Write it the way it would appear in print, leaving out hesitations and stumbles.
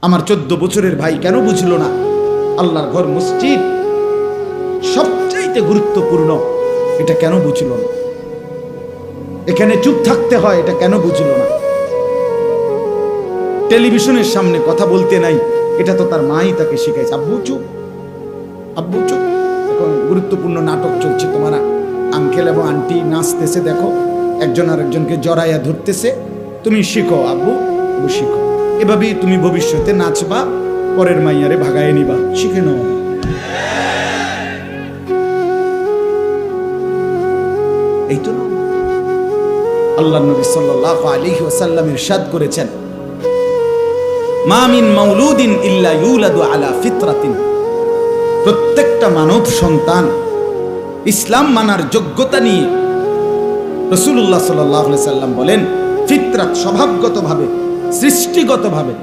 আমার 14 বছরের ভাই কেন বুঝলো না আল্লাহর ঘর মসজিদ সবচাইতে গুরুত্বপূর্ণ, এটা কেন বুঝলো না? এখানে চুপ থাকতে হয়, এটা কেন বুঝলো না? টেলিভিশনের সামনে কথা বলতে নাই, এটা তো তার মাই তাকে শিখাইছে। আব্বু চুপ, আব্বু চুপ। এখন গুরুত্বপূর্ণ নাটক চলছে, তোমার আঙ্কেল এবং আন্টি নাচতেছে, দেখো একজন আরেকজনকে জড়াইয়া ধরতেছে, তুমি শিখো আব্বু, আব্বু শিখো। এভাবেই তুমি ভবিষ্যতে নাচবা, পরের মাইয়ারে ভাগায় নিবা, শিখে নাও। এই তো না, আল্লাহ নবী সাল্লাল্লাহু আলাইহি ওয়াসাল্লাম ইরশাদ করেছেন, মা মিন মাউলুদিন ইল্লা ইউলাদু আলা ফিতরাতিন। প্রত্যেকটা মানব সন্তান ইসলাম মানার যোগ্যতা নিয়ে রাসূলুল্লাহ সাল্লাল্লাহু আলাইহি ওয়াসাল্লাম বলেন ফিতরাত, স্বভাবগতভাবে, সৃষ্টিগতভাবে